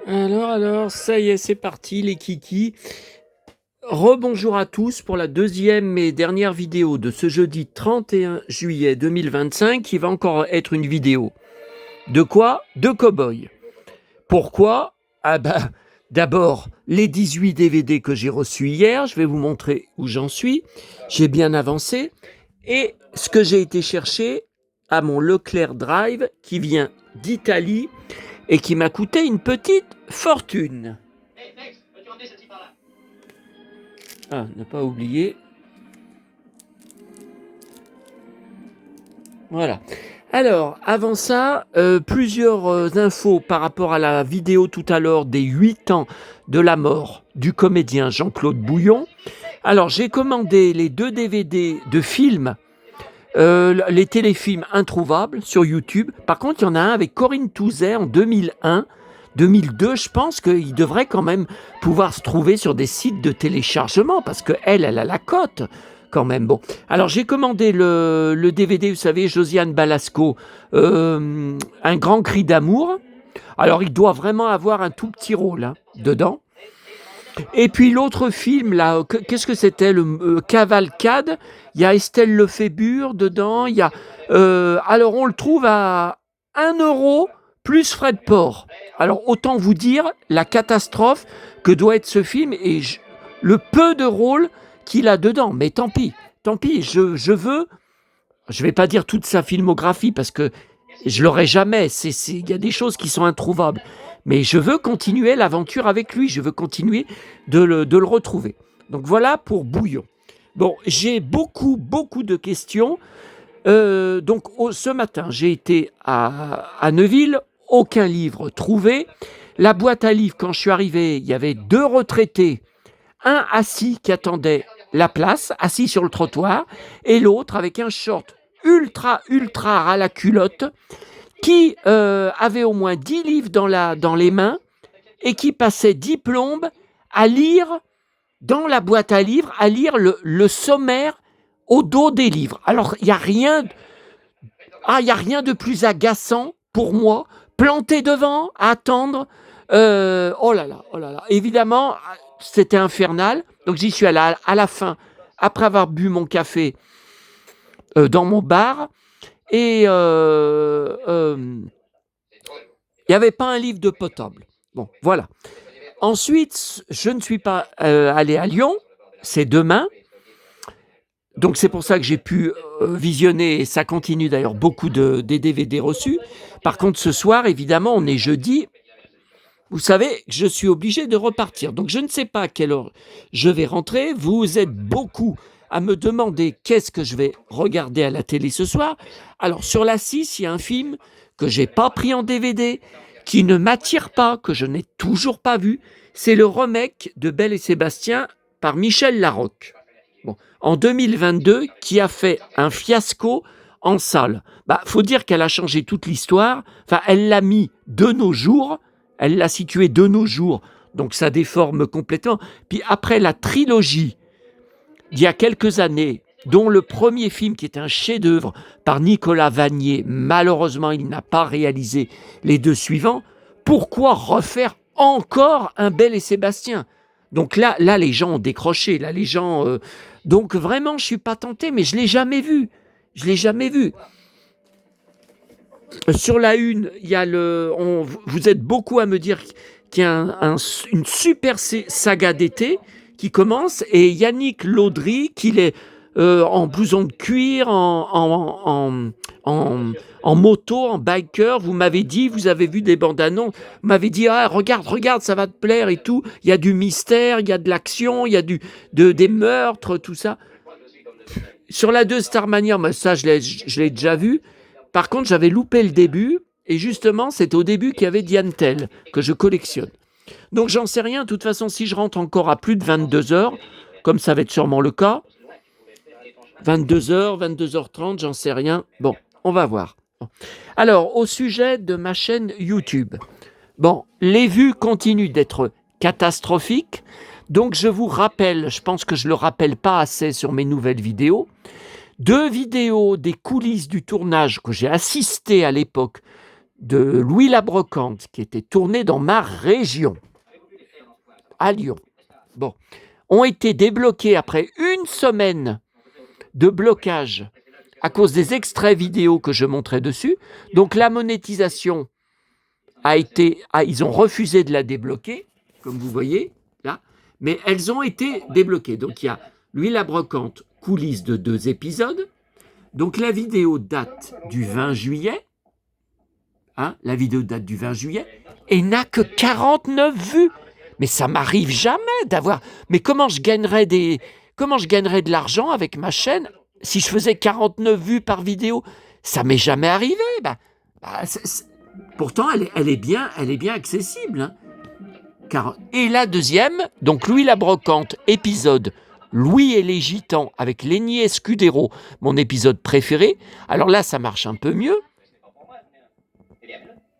Alors, ça y est, c'est parti, les kikis. Rebonjour à tous pour la deuxième et dernière vidéo de ce jeudi 31 juillet 2025, qui va encore être une vidéo. De quoi? De cow-boy. Pourquoi? D'abord, les 18 DVD que j'ai reçus hier, je vais vous montrer où j'en suis. J'ai bien avancé. Et ce que j'ai été chercher à mon Leclerc Drive, qui vient d'Italie, et qui m'a coûté une petite fortune. Ah, ne pas oublier. Voilà. Alors, avant ça, plusieurs infos par rapport à la vidéo tout à l'heure des 8 ans de la mort du comédien Jean-Claude Bouillon. Alors, j'ai commandé les 2 DVD de films, les téléfilms introuvables sur YouTube. Par contre, il y en a un avec Corinne Touzet en 2001. 2002, je pense qu'il devrait quand même pouvoir se trouver sur des sites de téléchargement parce qu'elle a la cote quand même. Bon, alors j'ai commandé le DVD, vous savez, Josiane Balasco, Un grand cri d'amour. Alors il doit vraiment avoir un tout petit rôle dedans. Et puis l'autre film, là, qu'est-ce que c'était? Le Cavalcade. Il y a Estelle Lefébure dedans. Il y a, alors on le trouve à 1 € plus frais de port. Alors autant vous dire la catastrophe que doit être ce film et le peu de rôle qu'il a dedans. Mais tant pis, je veux, je vais pas dire toute sa filmographie parce que je l'aurai jamais. Il y a des choses qui sont introuvables. Mais je veux continuer l'aventure avec lui. Je veux continuer de le retrouver. Donc voilà pour Bouillon. Bon, j'ai beaucoup de questions. Donc ce matin, j'ai été à Neuville. Aucun livre trouvé. La boîte à livres, quand je suis arrivé, il y avait 2 retraités. Un assis qui attendait la place, assis sur le trottoir, et l'autre avec un short ultra à la culotte, qui avait au moins 10 livres dans les mains et qui passait 10 plombes à lire dans la boîte à livres, à lire le sommaire au dos des livres. Alors, il n'y a rien de plus agaçant pour moi, planté devant, à attendre. Oh là là. Évidemment, c'était infernal. Donc, j'y suis allé à la fin, après avoir bu mon café dans mon bar. Et il n'y avait pas un livre de potable. Bon, voilà. Ensuite, je ne suis pas allé à Lyon, c'est demain. Donc c'est pour ça que j'ai pu visionner, et ça continue d'ailleurs, beaucoup des DVD reçus. Par contre, ce soir, évidemment, on est jeudi. Vous savez, je suis obligé de repartir. Donc je ne sais pas à quelle heure je vais rentrer. Vous êtes beaucoup à me demander qu'est-ce que je vais regarder à la télé ce soir. Alors sur la 6, il y a un film que j'ai pas pris en DVD, qui ne m'attire pas, que je n'ai toujours pas vu. C'est le remake de Belle et Sébastien par Michel Larocque. Bon, en 2022, qui a fait un fiasco en salle. Faut dire qu'elle a changé toute l'histoire. Enfin, elle l'a mis de nos jours. Elle l'a situé de nos jours. Donc ça déforme complètement. Puis après la trilogie d'il y a quelques années, dont le premier film qui est un chef-d'œuvre par Nicolas Vanier, malheureusement il n'a pas réalisé les 2 suivants, pourquoi refaire encore un Belle et Sébastien? Donc là les gens ont décroché, là les gens... Donc vraiment je ne suis pas tenté, mais je ne l'ai jamais vu. Sur la une, il y a vous êtes beaucoup à me dire qu'il y a une super saga d'été qui commence, et Yannick Laudry, qu'il est en blouson de cuir, en moto, en biker. Vous m'avez dit, vous avez vu des bandes annonces, vous m'avez dit, regarde, ça va te plaire et tout. Il y a du mystère, il y a de l'action, il y a des meurtres, tout ça. Sur la 2 Starmania, ça je l'ai déjà vu. Par contre, j'avais loupé le début, et justement, c'est au début qu'il y avait Diane Tell, que je collectionne. Donc, j'en sais rien. De toute façon, si je rentre encore à plus de 22 heures, comme ça va être sûrement le cas, 22 heures, 22h30, j'en sais rien. Bon, on va voir. Alors, au sujet de ma chaîne YouTube. Bon, les vues continuent d'être catastrophiques. Donc, je vous rappelle, je pense que je ne le rappelle pas assez sur mes nouvelles vidéos, 2 vidéos des coulisses du tournage que j'ai assisté à l'époque de Louis la Brocante, qui était tourné dans ma région, à Lyon, bon, ont été débloqués après une semaine de blocage à cause des extraits vidéo que je montrais dessus. Donc la monétisation ils ont refusé de la débloquer, comme vous voyez là, mais elles ont été débloquées. Donc il y a Louis la Brocante, coulisses de 2 épisodes. Donc la vidéo date du 20 juillet, la vidéo date du 20 juillet, et n'a que 49 vues. Mais ça m'arrive jamais d'avoir... Mais comment je gagnerais de l'argent avec ma chaîne si je faisais 49 vues par vidéo? Ça m'est jamais arrivé. Pourtant, elle est bien accessible. Et la deuxième, donc Louis la Brocante, épisode Louis et les Gitans avec Lenny Escudero, mon épisode préféré. Alors là, ça marche un peu mieux.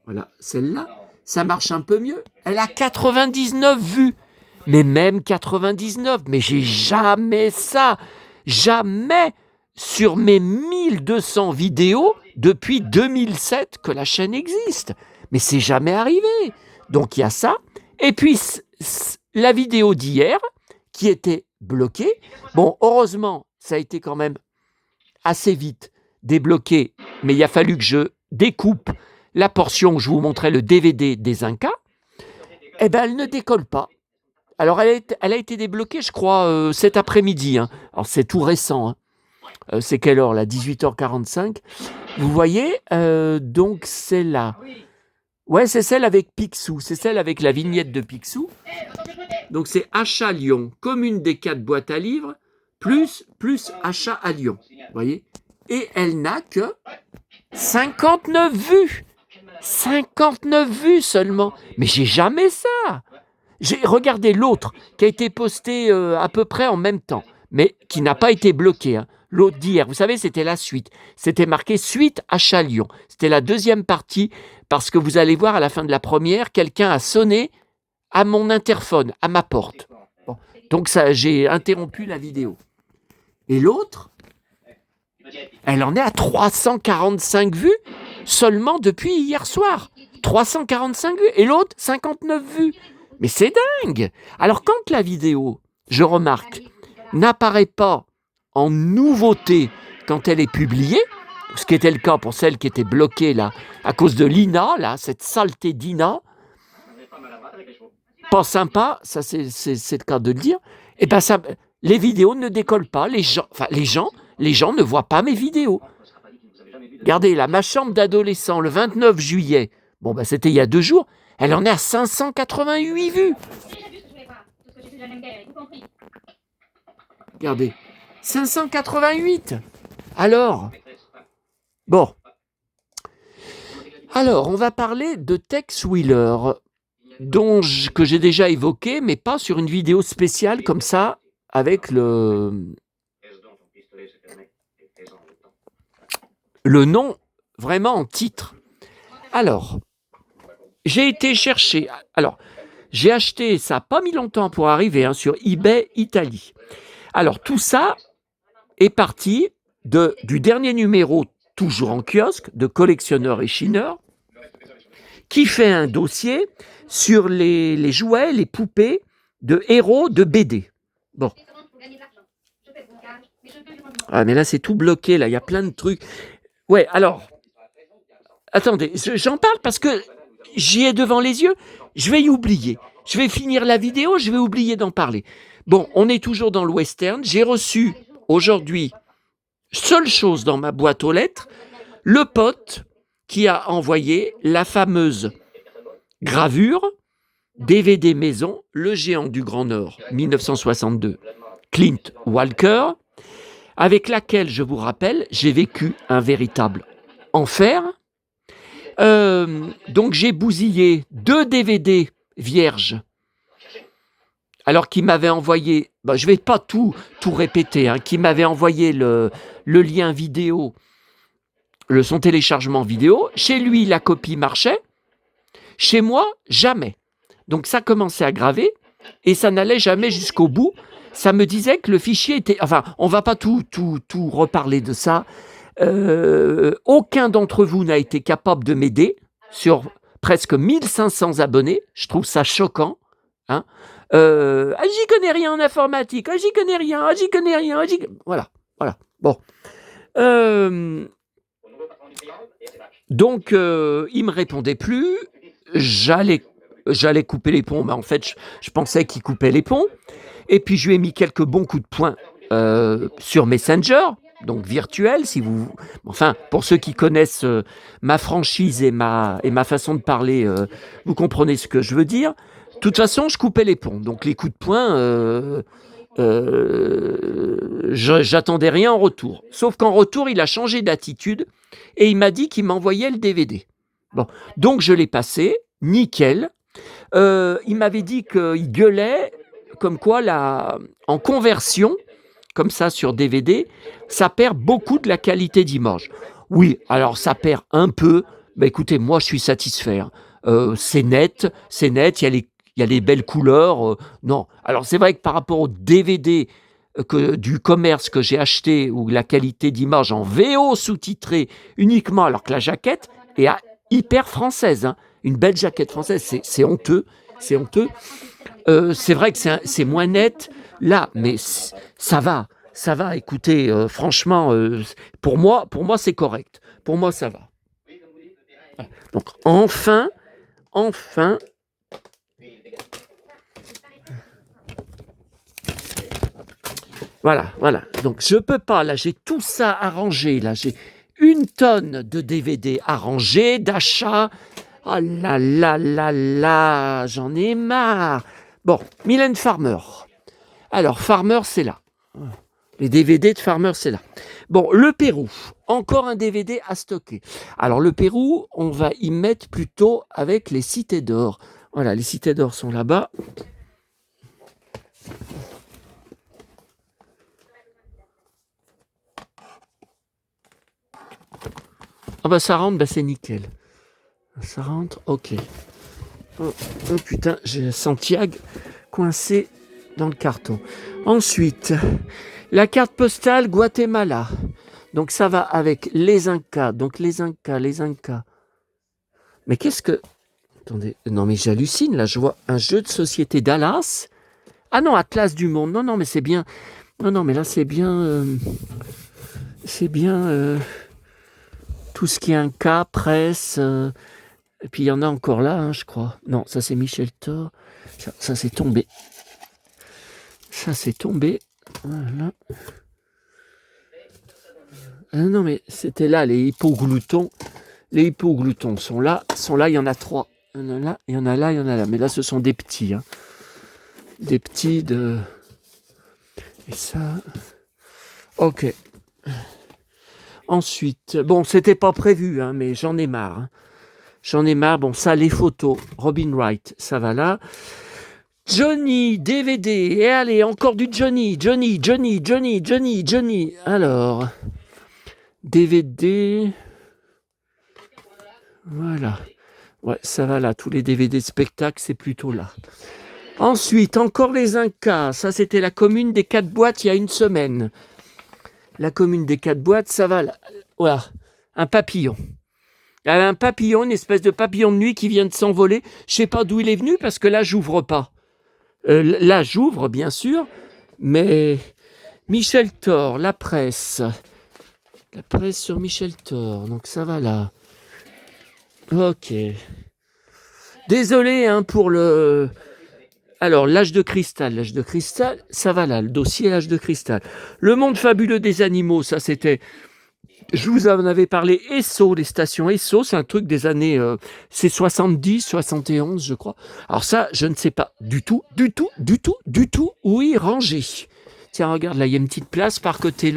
Voilà, celle-là, ça marche un peu mieux. Elle a 99 vues. Mais même 99, mais j'ai jamais ça. Jamais sur mes 1200 vidéos depuis 2007 que la chaîne existe. Mais c'est jamais arrivé. Donc il y a ça. Et puis la vidéo d'hier qui était bloquée. Bon, heureusement, ça a été quand même assez vite débloqué. Mais il a fallu que je découpe la portion où je vous montrais le DVD des Incas. Eh bien, elle ne décolle pas. Alors, elle a été débloquée, je crois, cet après-midi. Alors, c'est tout récent. C'est quelle heure, là? 18h45. Vous voyez, donc c'est là. Ouais, c'est celle avec Picsou. C'est celle avec la vignette de Picsou. Donc, c'est Achat Lyon, commune des 4 boîtes à livres, plus Achat à Lyon. Vous voyez? Et elle n'a que 59 vues. 59 vues seulement. Mais j'ai jamais ça. J'ai regardé l'autre qui a été posté à peu près en même temps, mais qui n'a pas été bloqué. L'autre d'hier, vous savez, c'était la suite. C'était marqué suite Achat Lyon. C'était la deuxième partie parce que vous allez voir à la fin de la première, quelqu'un a sonné à mon interphone, à ma porte. Bon. Donc j'ai interrompu la vidéo. Et l'autre, elle en est à 345 vues seulement depuis hier soir. 345 vues. Et l'autre, 59 vues. Mais c'est dingue! Alors quand la vidéo, je remarque, n'apparaît pas en nouveauté quand elle est publiée, ce qui était le cas pour celle qui était bloquée là, à cause de l'INA, là, cette saleté d'INA, pas sympa, ça c'est le cas de le dire, et ben ça, les vidéos ne décollent pas, les gens ne voient pas mes vidéos. Regardez là, ma chambre d'adolescent, le 29 juillet, bon ben c'était il y a 2 jours, elle en est à 588 vues. Regardez, 588. Alors, bon. Alors, on va parler de Tex Wheeler, que j'ai déjà évoqué, mais pas sur une vidéo spéciale comme ça, avec le nom vraiment en titre. Alors, j'ai été chercher. Alors, j'ai acheté, ça n'a pas mis longtemps pour arriver, sur eBay Italie. Alors, tout ça est parti du dernier numéro, toujours en kiosque, de Collectionneur et Chineur, qui fait un dossier sur les jouets, les poupées de héros de BD. Bon. Ah, mais là, c'est tout bloqué, là, il y a plein de trucs. Ouais, alors, attendez, j'en parle parce que j'y ai devant les yeux, je vais y oublier. Je vais finir la vidéo, je vais oublier d'en parler. Bon, on est toujours dans le western. J'ai reçu aujourd'hui, seule chose dans ma boîte aux lettres, le pote qui a envoyé la fameuse gravure DVD maison, Le Géant du Grand Nord, 1962, Clint Walker, avec laquelle, je vous rappelle, j'ai vécu un véritable enfer. Donc j'ai bousillé 2 DVD vierges, alors qu'il m'avait envoyé, je ne vais pas tout répéter, qu'il m'avait envoyé le lien vidéo, son téléchargement vidéo. Chez lui, la copie marchait. Chez moi, jamais. Donc ça commençait à graver et ça n'allait jamais jusqu'au bout. Ça me disait que le fichier était... Enfin, on ne va pas tout reparler de ça. Aucun d'entre vous n'a été capable de m'aider sur presque 1500 abonnés. Je trouve ça choquant. Hein. J'y connais rien en informatique. J'y connais rien. J'y connais rien. Voilà. Bon. Donc, il me répondait plus. J'allais couper les ponts, mais en fait, je pensais qu'il coupait les ponts. Et puis, je lui ai mis quelques bons coups de poing sur Messenger, donc virtuel, si vous... Enfin, pour ceux qui connaissent ma franchise et ma façon de parler, vous comprenez ce que je veux dire. De toute façon, je coupais les ponts. Donc, les coups de poing, j'attendais rien en retour. Sauf qu'en retour, il a changé d'attitude et il m'a dit qu'il m'envoyait le DVD. Bon, donc je l'ai passé, nickel. Il m'avait dit qu'il gueulait comme quoi en conversion, comme ça sur DVD, ça perd beaucoup de la qualité d'image. Oui, alors ça perd un peu. Bah écoutez, moi je suis satisfait. C'est net, il y a les belles couleurs. Non, alors c'est vrai que par rapport au DVD du commerce que j'ai acheté, où la qualité d'image en VO sous-titrée uniquement, alors que la jaquette est hyper française. Hein. Une belle jaquette française, c'est honteux. C'est honteux. C'est vrai que c'est moins net là, mais ça va. Écoutez, franchement, pour moi, c'est correct. Pour moi, ça va. Donc, enfin. Voilà. Donc, je peux pas. Là, j'ai tout ça arrangé. Là, j'ai 1 tonne de DVD arrangés, d'achats. Oh là là, j'en ai marre. Bon, Mylène Farmer. Alors, Farmer, c'est là. Les DVD de Farmer, c'est là. Bon, le Pérou. Encore un DVD à stocker. Alors, le Pérou, on va y mettre plutôt avec les cités d'or. Voilà, les cités d'or sont là-bas. Ah bah ça rentre, bah c'est nickel. Ça rentre, ok. Oh putain, j'ai Santiago coincé dans le carton. Ensuite, la carte postale Guatemala. Donc ça va avec les Incas. Donc les Incas. Mais qu'est-ce que... Attendez, non mais j'hallucine, là je vois un jeu de société Dallas. Ah non, Atlas du monde. Non, mais c'est bien... Non, mais là c'est bien... C'est bien... Tout ce qui est Inca, presse... Et puis il y en a encore là, hein, je crois. Non, ça c'est Michel Thor. Ça c'est tombé. Voilà. Ah non, mais c'était là, les hypogloutons. Les hypogloutons sont là, il y en a 3. Il y en a là, il y en a là. Mais là, ce sont des petits. Hein. Des petits de... Et ça... Ok. Ensuite, bon, c'était pas prévu, hein, mais j'en ai marre. Hein. Bon, ça, les photos. Robin Wright, ça va là. Johnny, DVD. Et allez, encore du Johnny. Alors, DVD. Voilà. Ouais, ça va là. Tous les DVD de spectacle, c'est plutôt là. Ensuite, encore les Incas. Ça, c'était la commune des 4 boîtes il y a 1 semaine. La commune des 4 boîtes, ça va là. Voilà. Un papillon. Il y a un papillon, une espèce de papillon de nuit qui vient de s'envoler. Je sais pas d'où il est venu parce que là, j'ouvre pas. Là, j'ouvre, bien sûr. Mais Michel Thor, la presse. La presse sur Michel Thor. Donc, ça va là. Ok. Désolé hein, pour le... Alors, l'âge de cristal, ça va là, le dossier l'âge de cristal. Le monde fabuleux des animaux, ça c'était... Je vous en avais parlé, Esso, les stations Esso, c'est un truc des années... c'est 70, 71, je crois. Alors ça, je ne sais pas du tout où y ranger. Tiens, regarde, là, il y a une petite place par côté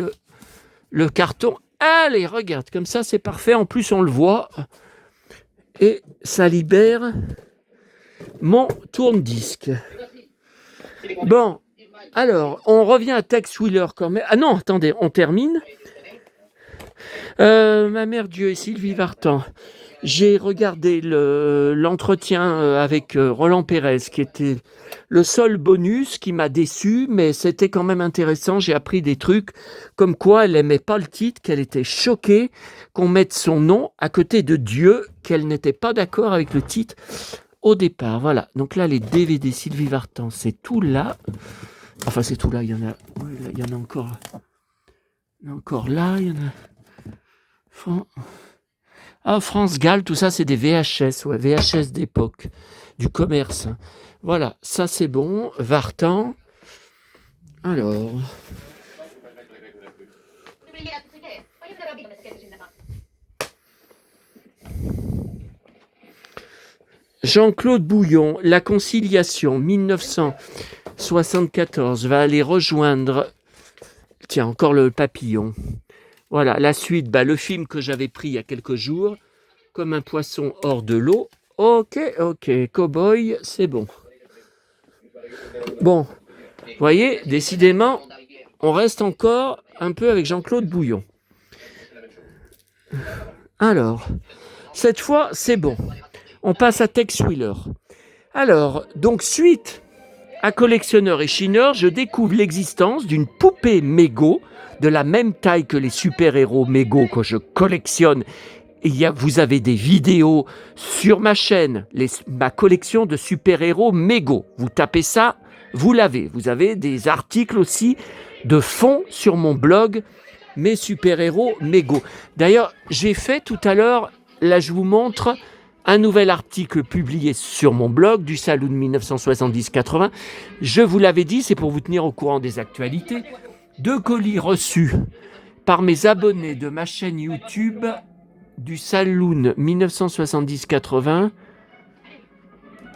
le carton. Allez, regarde, comme ça, c'est parfait. En plus, on le voit. Et ça libère mon tourne-disque. Bon, alors, on revient à Tex Wheeler quand même. Ah non, attendez, on termine. Ma mère Dieu et Sylvie Vartan. J'ai regardé l'entretien avec Roland Pérez, qui était le seul bonus qui m'a déçu, mais c'était quand même intéressant. J'ai appris des trucs comme quoi elle aimait pas le titre, qu'elle était choquée qu'on mette son nom à côté de Dieu, qu'elle n'était pas d'accord avec le titre au départ. Voilà, donc là, les DVD Sylvie Vartan, c'est tout là. Enfin, c'est tout là, il y en a, ouais, là, il y en a encore. Il y en a encore là, il y en a... Ah, France Gall, tout ça, c'est des VHS, ouais, VHS d'époque, du commerce. Voilà, ça c'est bon. Vartan. Alors... Jean-Claude Bouillon, La Conciliation, 1974, va aller rejoindre... Tiens, encore le papillon. Voilà, la suite, le film que j'avais pris il y a quelques jours, Comme un poisson hors de l'eau. Ok, Cowboy, c'est bon. Bon, vous voyez, décidément, on reste encore un peu avec Jean-Claude Bouillon. Alors, cette fois, c'est bon. On passe à Tex Wheeler. Alors, donc, suite à Collectionneur et Chineur, je découvre l'existence d'une poupée mégot de la même taille que les super-héros mégot que je collectionne. Vous avez des vidéos sur ma chaîne, ma collection de super-héros mégot. Vous tapez ça, vous l'avez. Vous avez des articles aussi de fond sur mon blog, mes super-héros mégot. D'ailleurs, j'ai fait tout à l'heure, là je vous montre un nouvel article publié sur mon blog du Saloon 1970-80. Je vous l'avais dit, c'est pour vous tenir au courant des actualités. 2 colis reçus par mes abonnés de ma chaîne YouTube du Saloon 1970-80.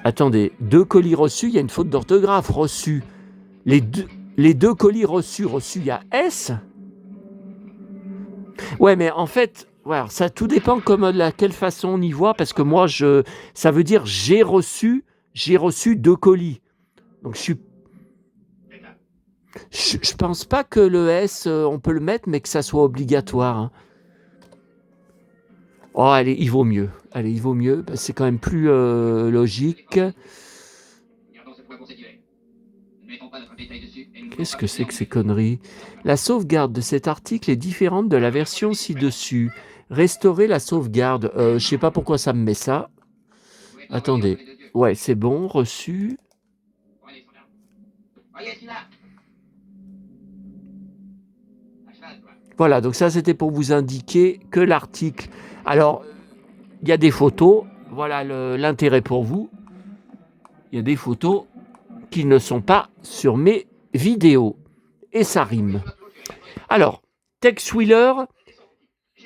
Attendez, 2 colis reçus, il y a une faute d'orthographe, reçus. Les deux colis reçus, il y a S. Ouais, mais en fait, voilà, ça tout dépend de quelle façon on y voit, parce que moi, ça veut dire j'ai reçu 2 colis. Donc je pense pas que le S, on peut le mettre, mais que ça soit obligatoire. Hein. Oh, allez, il vaut mieux. C'est quand même plus logique. Qu'est-ce que c'est que ces conneries? La sauvegarde de cet article est différente de la version ci-dessus. Restaurer la sauvegarde. Je sais pas pourquoi ça me met ça. Attendez. Ouais, c'est bon, reçu. Voilà, donc ça c'était pour vous indiquer que l'article... Alors, il y a des photos, voilà l'intérêt pour vous. Il y a des photos qui ne sont pas sur mes vidéos. Et ça rime. Alors, Tex Wheeler,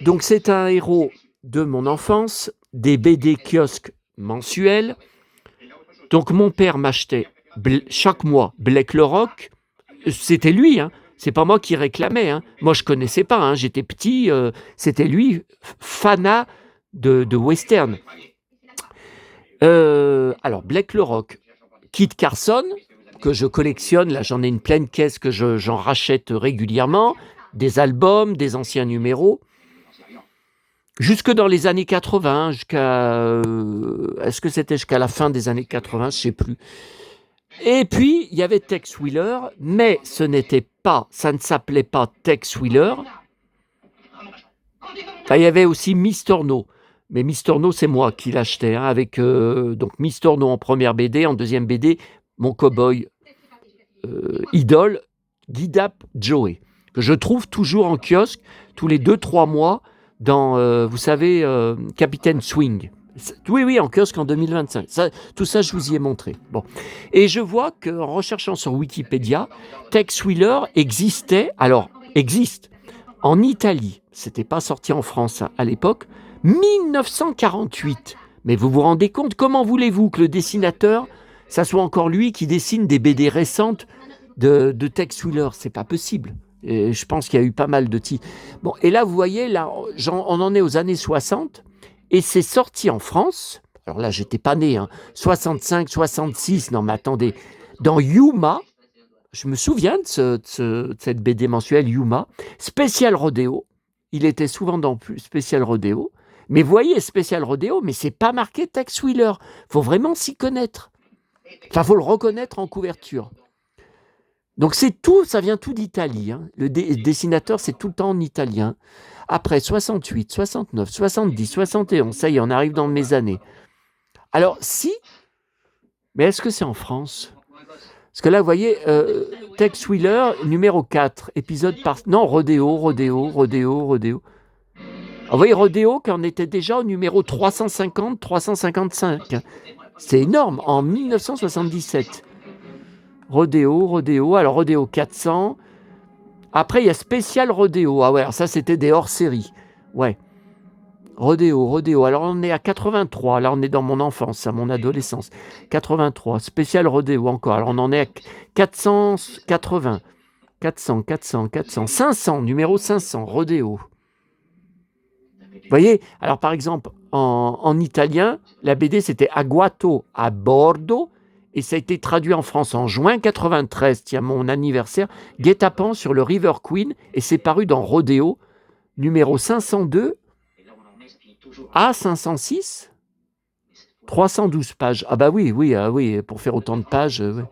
donc c'est un héros de mon enfance, des BD kiosques mensuels. Donc mon père m'achetait chaque mois Blake le Rock. C'était lui, hein. C'est pas moi qui réclamais. Hein. Moi, je connaissais pas. Hein. J'étais petit. C'était lui, fanat de western. Alors, Blake le Rock, Kit Carson, que je collectionne. Là, j'en ai une pleine caisse que j'en rachète régulièrement. Des albums, des anciens numéros. Jusque dans les années 80, est-ce que c'était jusqu'à la fin des années 80? Je sais plus. Et puis, il y avait Tex Wheeler, mais ça ne s'appelait pas Tex Wheeler. Enfin, il y avait aussi Mister No. Mais Mister No, c'est moi qui l'achetais, hein, avec donc Mister No en première BD, en deuxième BD, mon cow-boy idole, Guidap Joey, que je trouve toujours en kiosque tous les 2-3 mois dans, vous savez, Capitaine Swing. Oui, en kiosque en 2025. Tout ça, je vous y ai montré. Bon. Et je vois qu'en recherchant sur Wikipédia, Tex Wheeler existe en Italie. C'était pas sorti en France à l'époque. 1948. Mais vous vous rendez compte, comment voulez-vous que le dessinateur, ça soit encore lui qui dessine des BD récentes de Tex Wheeler? C'est pas possible. Et je pense qu'il y a eu pas mal de titres. Bon, et là, vous voyez, là, on en est aux années 60. Et c'est sorti en France, alors là, j'étais pas né, 65, 66, non mais attendez, dans Yuma, je me souviens de cette BD mensuelle Yuma, Spécial Rodéo, il était souvent dans Spécial Rodéo, mais voyez, Spécial Rodéo, mais c'est pas marqué Tex Wheeler, faut vraiment s'y connaître, enfin, faut le reconnaître en couverture. Donc c'est tout, ça vient tout d'Italie, le dessinateur, c'est tout le temps en italien. Après 68, 69, 70, 71, ça y est, on arrive dans mes années. Alors, si, mais est-ce que c'est en France? Parce que là, vous voyez, Tex Wheeler, numéro 4, épisode par... Non, Rodéo. Vous voyez, Rodéo, quand on était déjà au numéro 350, 355. C'est énorme, en 1977. Rodéo, alors Rodéo 400. Après, il y a Spécial Rodéo. Ah ouais, alors ça, c'était des hors-séries. Ouais. Rodéo. Alors, on est à 83. Là, on est dans mon enfance, à mon adolescence. 83. Spécial Rodéo encore. Alors, on en est à 480. 400. 500, numéro 500, Rodéo. Vous voyez, alors par exemple, en italien, la BD c'était Agguato a bordo, et ça a été traduit en France en juin 93, tiens, mon anniversaire, Guet-apens sur le River Queen, et c'est paru dans Rodéo, numéro 502 à 506, 312 pages. Ah bah oui, pour faire autant de pages. Ouais.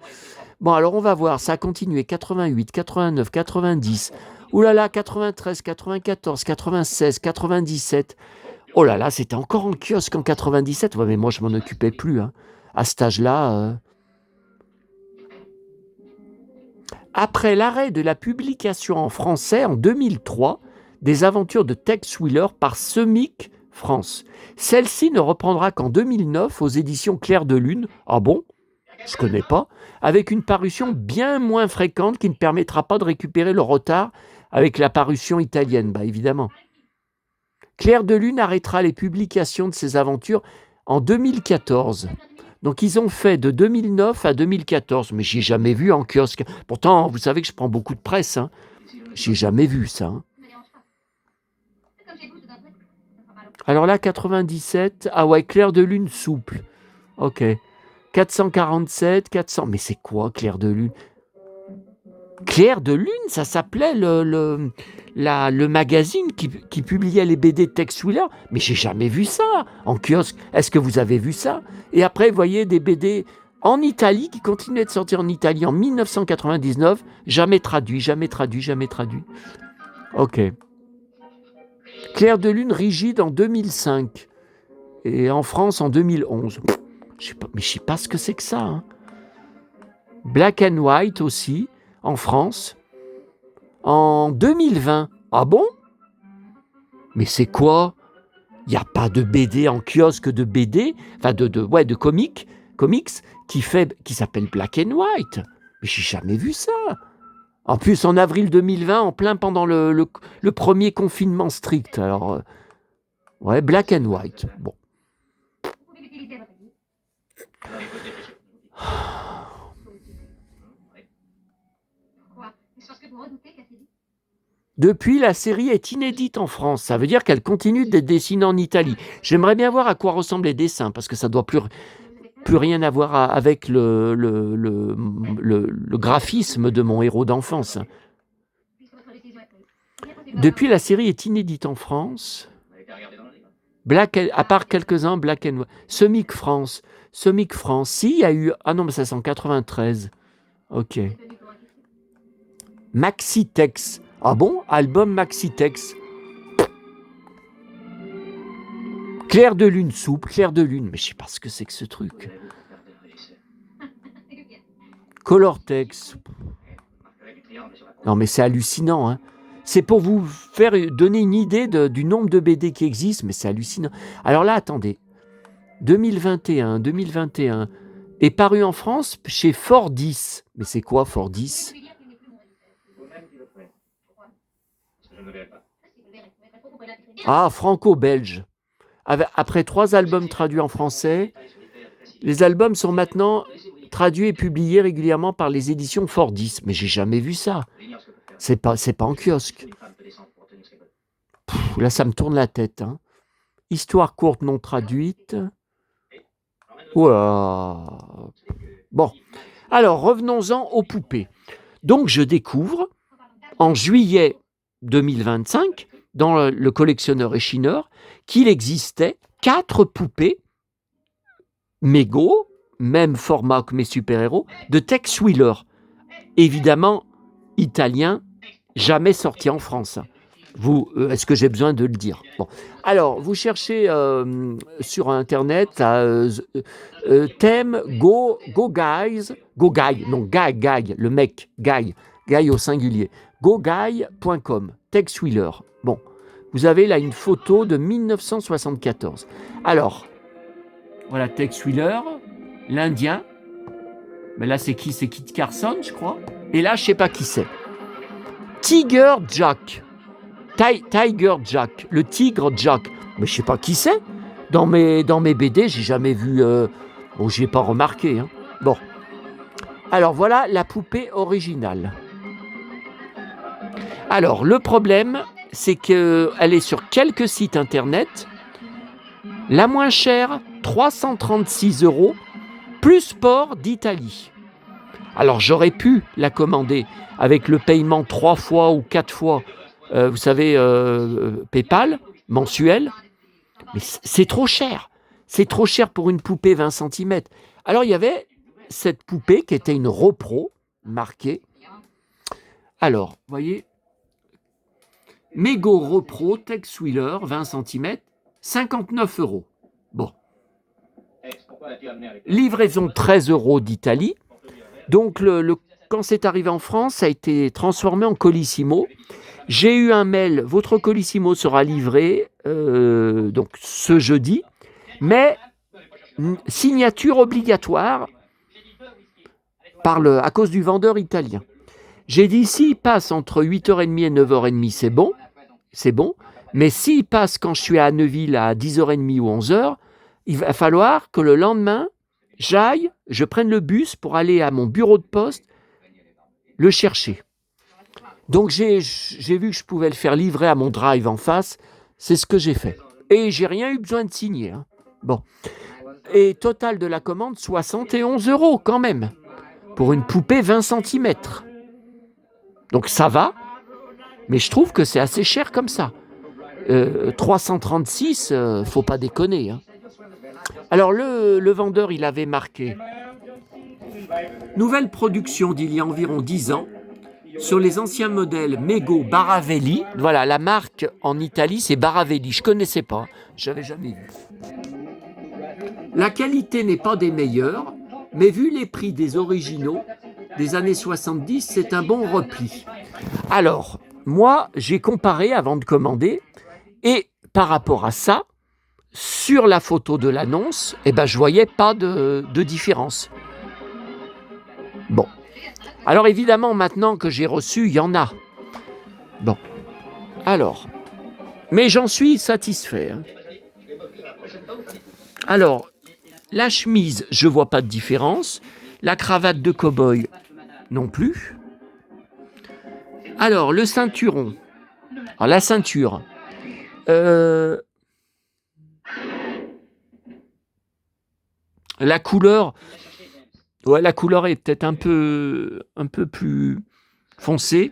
Bon, alors on va voir, ça a continué, 88, 89, 90... Ouh là là, 93, 94, 96, 97. Oh là là, c'était encore en kiosque en 97. Ouais, mais moi, je m'en occupais plus. Hein. À cet âge-là. Après l'arrêt de la publication en français en 2003 des aventures de Tex Wheeler par Semic France, celle-ci ne reprendra qu'en 2009 aux éditions Clair de Lune. Ah bon? Je connais pas. Avec une parution bien moins fréquente qui ne permettra pas de récupérer le retard avec la parution italienne, bah évidemment. Clair de Lune arrêtera les publications de ses aventures en 2014. Donc ils ont fait de 2009 à 2014, mais j'ai jamais vu en kiosque. Pourtant, vous savez que je prends beaucoup de presse. Hein. J'ai jamais vu ça. Hein. Alors là, 97. Ah ouais, Clair de Lune souple. Ok. 447, 400. Mais c'est quoi Clair de Lune? Clair de Lune, ça s'appelait le magazine qui publiait les BD de Tex Wheeler. Mais j'ai jamais vu ça en kiosque. Est-ce que vous avez vu ça? Et après, vous voyez des BD en Italie qui continuaient de sortir en Italie en 1999. Jamais traduit. Ok. Clair de Lune rigide en 2005. Et en France en 2011. Je sais pas ce que c'est que ça. Hein. Black and White aussi. En France, en 2020. Ah bon? Mais c'est quoi? Il n'y a pas de BD en kiosque de BD, enfin de comics qui s'appelle Black and White. Mais j'ai jamais vu ça. En plus, en avril 2020, en plein pendant le premier confinement strict. Alors, ouais, Black and White. Bon. Depuis, la série est inédite en France. Ça veut dire qu'elle continue d'être dessinée en Italie. J'aimerais bien voir à quoi ressemblent les dessins, parce que ça doit plus rien à voir avec le graphisme de mon héros d'enfance. Depuis, la série est inédite en France. À part quelques-uns, Black and White. Semic France. Si, il y a eu... Ah non, mais ça c'est en 93. Ok. Maxitex. Ah bon? Album Maxitex. Clair de Lune souple, Clair de Lune. Mais je sais pas ce que c'est que ce truc. Colortex. Non mais c'est hallucinant. Hein. C'est pour vous faire donner une idée du nombre de BD qui existent, mais c'est hallucinant. Alors là, attendez. 2021 est paru en France chez Fordis. Mais c'est quoi Fordis? Ah, franco-belge. Après 3 albums traduits en français, les albums sont maintenant traduits et publiés régulièrement par les éditions Fordis. Mais j'ai jamais vu ça. C'est pas en kiosque. Là, ça me tourne la tête. Hein. Histoire courte non traduite. Ouah. Bon. Alors, revenons-en aux poupées. Donc, je découvre, en juillet 2025, dans le collectionneur Echineur, qu'il existait 4 poupées mégots, même format que mes super-héros, de Tex Wheeler. Évidemment, italien, jamais sorti en France. Est-ce que j'ai besoin de le dire? Bon. Alors, vous cherchez sur Internet thème Go Guys, Go Guy, non, Guy, le mec, Guy au singulier, goguy.com, Tex Wheeler. Bon, vous avez là une photo de 1974. Alors, voilà Tex Wheeler, l'Indien. Mais là, c'est qui? C'est Kit Carson, je crois. Et là, je sais pas qui c'est. Tiger Jack. Tiger Jack, le tigre Jack. Mais je sais pas qui c'est. Dans mes BD, j'ai jamais vu. Bon, j'ai pas remarqué. Hein. Bon. Alors voilà la poupée originale. Alors le problème, c'est qu'elle est sur quelques sites internet. La moins chère, 336 €, plus port d'Italie. Alors j'aurais pu la commander avec le paiement 3 fois ou 4 fois, vous savez, PayPal, mensuel, mais c'est trop cher. C'est trop cher pour une poupée 20 centimètres. Alors il y avait cette poupée qui était une Repro, marquée. Alors, vous voyez, Mego Repro Tex Wheeler, 20 centimètres, 59 €. Bon. Livraison 13 € d'Italie. Donc, quand c'est arrivé en France, ça a été transformé en Colissimo. J'ai eu un mail, votre Colissimo sera livré donc ce jeudi, mais signature obligatoire à cause du vendeur italien. J'ai dit, s'il passe entre 8h30 et 9h30, c'est bon, mais s'il passe quand je suis à Neuville à 10h30 ou 11h, il va falloir que le lendemain, je prenne le bus pour aller à mon bureau de poste, le chercher. Donc j'ai vu que je pouvais le faire livrer à mon drive en face, c'est ce que j'ai fait. Et j'ai rien eu besoin de signer. Hein. Bon. Et total de la commande, 71 € quand même, pour une poupée 20 centimètres. Donc ça va, mais je trouve que c'est assez cher comme ça. 336, faut pas déconner. Hein. Alors le vendeur, il avait marqué nouvelle production d'il y a environ 10 ans sur les anciens modèles Mego Baravelli. Voilà, la marque en Italie, c'est Baravelli. Je connaissais pas, j'avais jamais vu. La qualité n'est pas des meilleures, mais vu les prix des originaux des années 70, c'est un bon repli. Alors, moi, j'ai comparé avant de commander, et par rapport à ça, sur la photo de l'annonce, je voyais pas de différence. Bon. Alors évidemment, maintenant que j'ai reçu, il y en a. Bon. Alors. Mais j'en suis satisfait. Hein. Alors, la chemise, je vois pas de différence. La cravate de cow-boy, non plus. Alors, le ceinturon. Alors, la ceinture. La couleur. Ouais, la couleur est peut-être un peu plus foncée.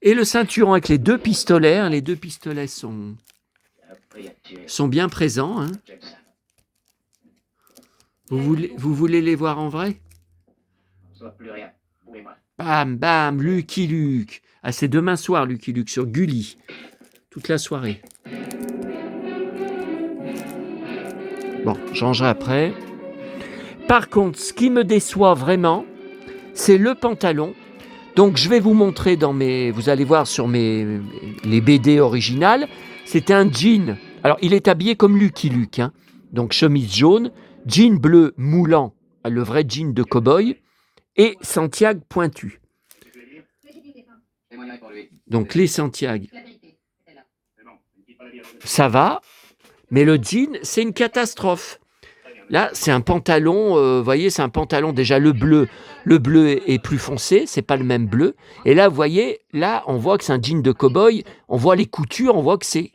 Et le ceinturon avec les deux pistolets. Hein, les deux pistolets sont bien présents. Hein. Vous voulez les voir en vrai? Bam, bam, Lucky Luke. Ah, c'est demain soir, Lucky Luke, sur Gulli. Toute la soirée. Bon, changerai après. Par contre, ce qui me déçoit vraiment, c'est le pantalon. Donc, je vais vous montrer vous allez voir sur les BD originales, c'est un jean. Alors, il est habillé comme Lucky Luke. Hein. Donc, chemise jaune, jean bleu moulant, le vrai jean de cow-boy, et Santiago pointu. Donc, les Santiago, ça va, mais le jean, c'est une catastrophe. Là, c'est un pantalon, vous voyez, c'est un pantalon, déjà le bleu est plus foncé, c'est pas le même bleu. Et là, vous voyez, là, on voit que c'est un jean de cow-boy, on voit les coutures, on voit que c'est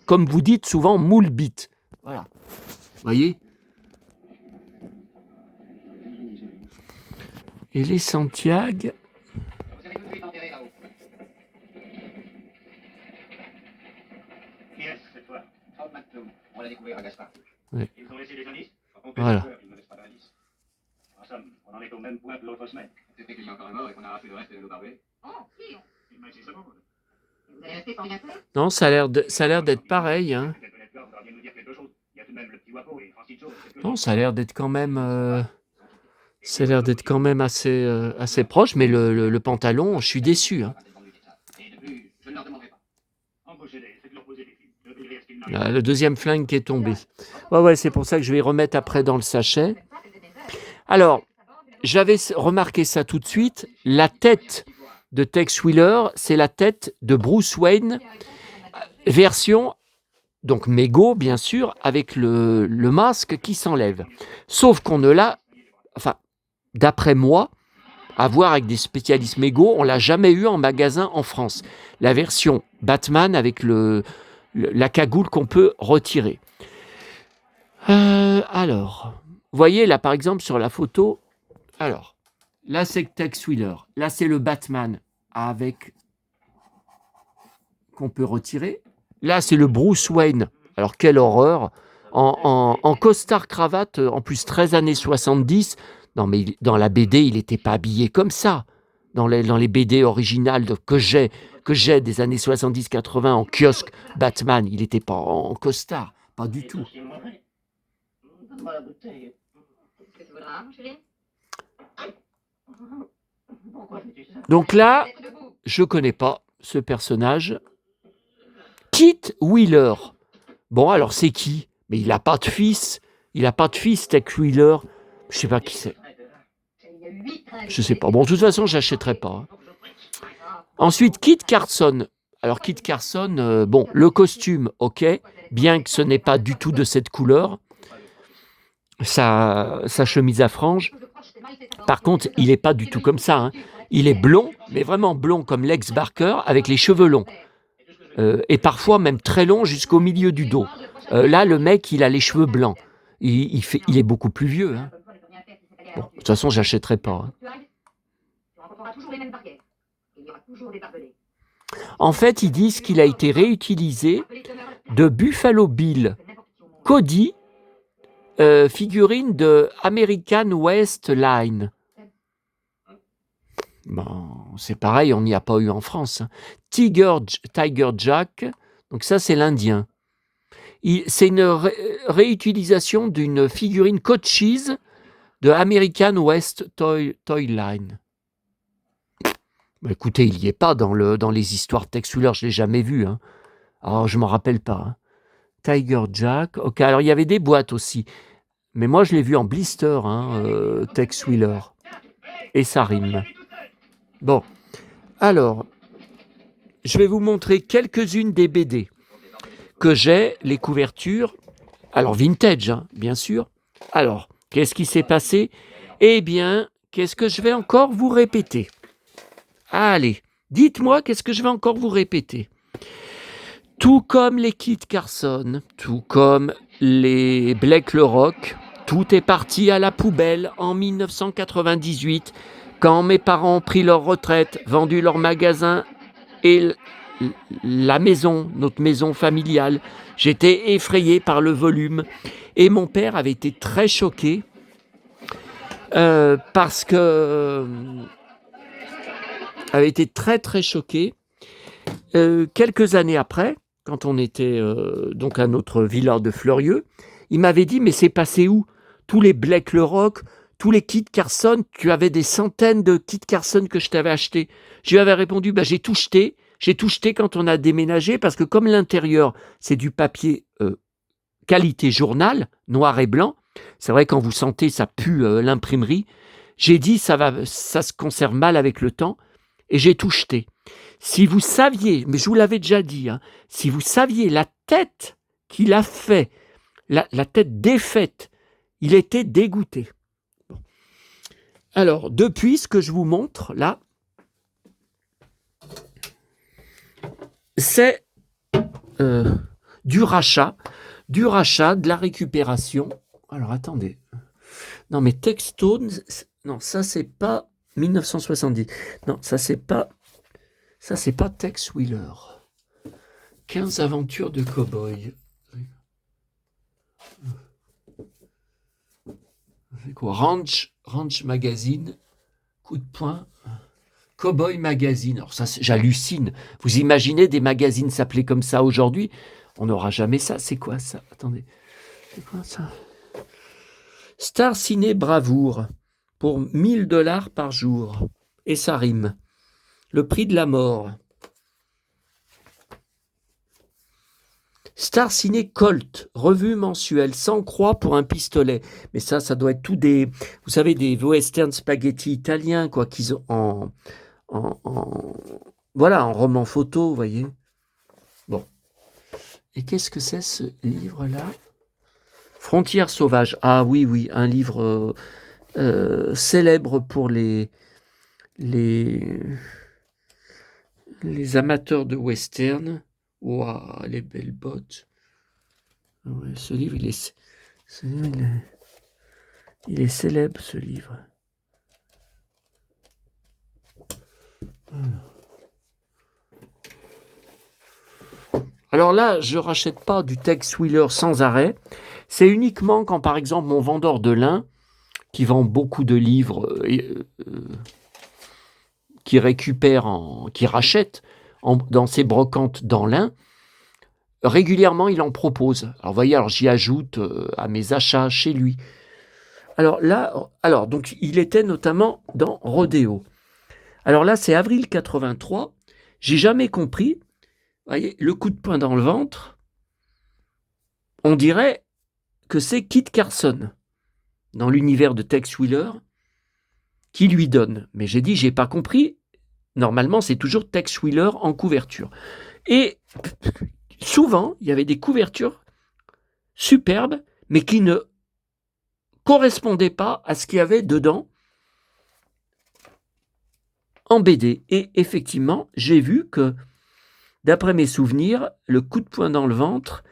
comme vous dites souvent, moule bite. Voilà. Vous voyez? Et les Santiago. Ouais. Voilà. On en est au même point que l'autre semaine. C'était qu'il y a encore un mort et qu'on a arraché le reste de nos barbets. Oh, qui? Non, ça a l'air d'être pareil, hein. Non, ça a l'air d'être quand même, assez proche, mais le pantalon, je suis déçu, hein. Ah, le deuxième flingue qui est tombé. Ouais, c'est pour ça que je vais remettre après dans le sachet. Alors, j'avais remarqué ça tout de suite. La tête de Tex Wheeler, c'est la tête de Bruce Wayne, version, donc mégot, bien sûr, avec le masque qui s'enlève. Sauf qu'on ne l'a, enfin, d'après moi, à voir avec des spécialistes mégots, on l'a jamais eu en magasin en France. La version Batman avec la cagoule qu'on peut retirer. Alors, vous voyez là par exemple sur la photo, alors, là c'est Tex Wheeler, là c'est le Batman avec qu'on peut retirer. Là c'est le Bruce Wayne, alors quelle horreur, en costard cravate, en plus 13 années 70. Non mais dans la BD il n'était pas habillé comme ça. Dans les BD originales que j'ai des années 70-80 en kiosque, Batman, il n'était pas en costard, pas du tout. Donc là, je connais pas ce personnage. Kit Wheeler. Bon, alors c'est qui? Mais il n'a pas de fils. Il n'a pas de fils, Tex Wheeler. Je sais pas qui c'est. Je sais pas. Bon, de toute façon, j'achèterai pas. Ensuite, Kit Carson. Alors, Kit Carson, bon, le costume, ok, bien que ce n'est pas du tout de cette couleur. Sa chemise à franges. Par contre, il n'est pas du tout comme ça. Hein. Il est blond, mais vraiment blond comme Lex Barker, avec les cheveux longs. Et parfois même très longs jusqu'au milieu du dos. Là, le mec, il a les cheveux blancs. Il est beaucoup plus vieux. Hein. Bon, de toute façon, j'achèterai pas. Hein. En fait, ils disent qu'il a été réutilisé de Buffalo Bill Cody, figurine de American Waistline. Bon, c'est pareil, on n'y a pas eu en France. Hein. Tiger Jack, donc ça c'est l'Indien. C'est une réutilisation d'une figurine Cochise de American West Toy Line. Bah, écoutez, il n'y est pas dans les histoires Tex Wheeler, je ne l'ai jamais vu. Hein. Alors, je ne m'en rappelle pas. Hein. Tiger Jack, ok, alors il y avait des boîtes aussi. Mais moi, je l'ai vu en blister, hein, Tex Wheeler. Et ça rime. Bon, alors, je vais vous montrer quelques-unes des BD que j'ai, les couvertures. Alors, vintage, hein, bien sûr. Alors, qu'est-ce qui s'est passé? Eh bien, qu'est-ce que je vais encore vous répéter? Allez, dites-moi qu'est-ce que je vais encore vous répéter. Tout comme les Kit Carson, tout comme les Blake le Rock, tout est parti à la poubelle en 1998, quand mes parents ont pris leur retraite, vendu leur magasin et la maison, notre maison familiale. J'étais effrayé par le volume et mon père avait été très choqué parce que avait été très très choqué. Quelques années après, quand on était donc à notre villa de Fleurieux, il m'avait dit mais c'est passé où? Tous les Blake le Rock, tous les Kit Carson, tu avais des centaines de Kit Carson que je t'avais acheté. Je lui avais répondu j'ai tout jeté. J'ai tout jeté quand on a déménagé parce que comme l'intérieur c'est du papier qualité journal, noir et blanc, c'est vrai quand vous sentez ça pue l'imprimerie. J'ai dit ça se conserve mal avec le temps et j'ai tout jeté. Si vous saviez, mais je vous l'avais déjà dit, hein, si vous saviez la tête qu'il a fait, la tête défaite, il était dégoûté. Bon. Alors, depuis ce que je vous montre là, c'est du rachat, de la récupération. Alors, attendez. Non, mais Textone, non, ça c'est pas 1970. Non, ça c'est pas Tex Wheeler. 15 aventures de cow-boy. C'est quoi? Ranch Magazine. Coup de poing. Cowboy Magazine. Alors ça, j'hallucine. Vous imaginez des magazines s'appeler comme ça aujourd'hui? On n'aura jamais ça. C'est quoi ça? Attendez. C'est quoi ça? Star Ciné Bravoure pour 1000 $ par jour. Et ça rime. Le prix de la mort. Star Ciné Colt, revue mensuelle, sans croix pour un pistolet. Mais ça doit être tout des, vous savez, des western spaghetti italiens, quoi, qu'ils ont voilà, en roman photo, vous voyez. Bon. Et qu'est-ce que c'est ce livre-là? Frontières sauvages. Ah oui, un livre célèbre pour les amateurs de western. Waouh, les belles bottes. Ouais, ce livre, il est célèbre, ce livre. Alors là, je rachète pas du Tex Willer sans arrêt. C'est uniquement quand, par exemple, mon vendeur de lin, qui vend beaucoup de livres, qui rachète dans ses brocantes dans lin, régulièrement, il en propose. Alors, vous voyez, j'y ajoute à mes achats chez lui. Alors là, donc, il était notamment dans Rodéo. Alors là, c'est avril 83. J'ai jamais compris. Vous voyez, le coup de poing dans le ventre, on dirait que c'est Kit Carson, dans l'univers de Tex Willer, qui lui donne. Mais j'ai pas compris. Normalement, c'est toujours Tex Willer en couverture. Et souvent, il y avait des couvertures superbes, mais qui ne correspondaient pas à ce qu'il y avait dedans en BD. Et effectivement, j'ai vu que, d'après mes souvenirs, le coup de poing dans le ventre,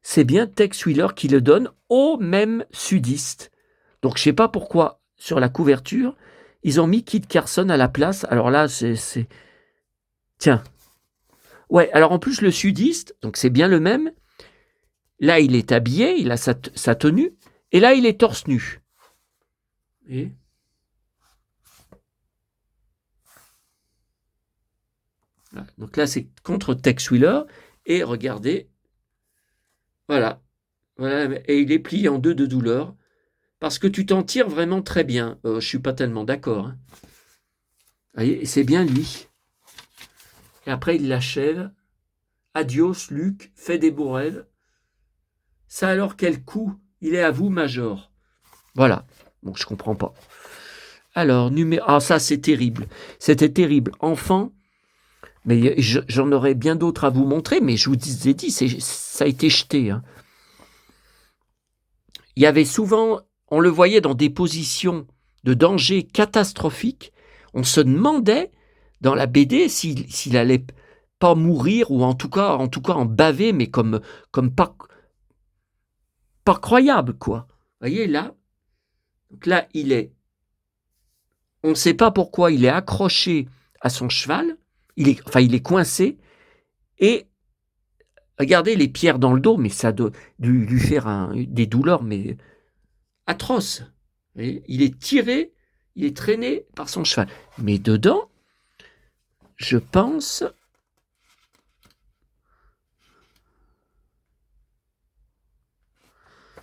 c'est bien Tex Willer qui le donne au même sudiste. Donc, je ne sais pas pourquoi, sur la couverture, ils ont mis Kit Carson à la place. Alors là, c'est... Tiens. Ouais, alors en plus, le sudiste, donc c'est bien le même. Là, il est habillé, il a sa tenue. Et là, il est torse nu. Et... Voilà. Donc là, c'est contre Tex Willer. Et regardez. Voilà. Et il est plié en deux de douleur. Parce que tu t'en tires vraiment très bien. Je ne suis pas tellement d'accord. Hein. Vous voyez, c'est bien lui. Et après, il l'achève. Adios, Luc, fais des beaux rêves. Ça alors, quel coup? Il est à vous, Major. Voilà. Donc, je comprends pas. Alors, Ah, ça, c'est terrible. C'était terrible. Enfant, mais j'en aurais bien d'autres à vous montrer, mais je vous ai dit, ça a été jeté. Hein. Il y avait souvent, on le voyait dans des positions de danger catastrophiques. On se demandait, dans la BD, s'il allait pas mourir, ou en tout cas en baver, mais comme pas croyable, quoi. Vous voyez, là, donc là, on ne sait pas pourquoi, il est accroché à son cheval, il est coincé, et regardez les pierres dans le dos, mais ça doit lui faire des douleurs, mais atroces. Il est tiré, il est traîné par son cheval. Mais dedans, je pense...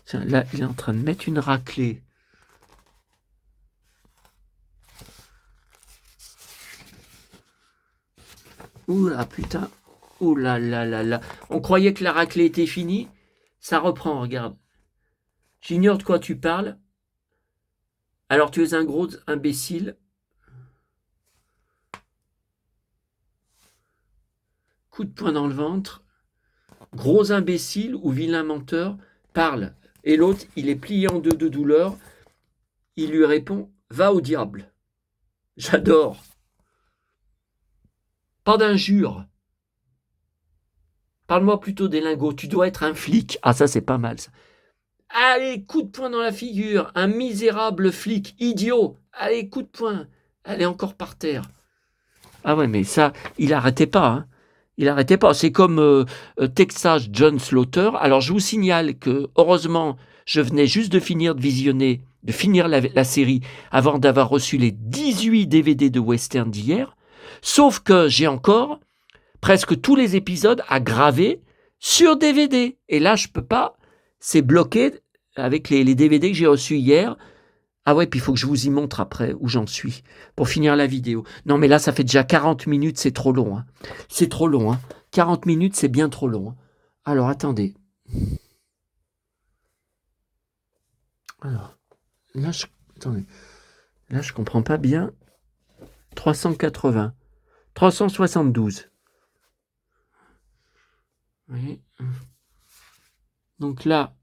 Tiens, là, il est en train de mettre une raclée. Ouh là, putain. Ouh là là là là. On croyait que la raclée était finie. Ça reprend, regarde. J'ignore de quoi tu parles. Alors tu es un gros imbécile. Coup de poing dans le ventre. Gros imbécile ou vilain menteur, parle. Et l'autre, il est plié en deux de douleur. Il lui répond, va au diable. J'adore. Pas d'injures. Parle-moi plutôt des lingots. Tu dois être un flic. Ah, ça, c'est pas mal, ça. Allez, coup de poing dans la figure. Un misérable flic idiot. Allez, coup de poing. Elle est encore par terre. Ah ouais, mais ça, il arrêtait pas. Hein. Il arrêtait pas. C'est comme Texas John Slaughter. Alors, je vous signale que, heureusement, je venais juste de finir la série avant d'avoir reçu les 18 DVD de western d'hier. Sauf que j'ai encore presque tous les épisodes à graver sur DVD. Et là, je peux pas. C'est bloqué avec les DVD que j'ai reçus hier. Ah ouais, puis il faut que je vous y montre après où j'en suis pour finir la vidéo. Non, mais là, ça fait déjà 40 minutes, c'est trop long. Hein. C'est trop long. Hein. 40 minutes, c'est bien trop long. Hein. Alors, attendez. Alors, attendez. Là, je comprends pas bien. 380. 372. Oui. Donc là,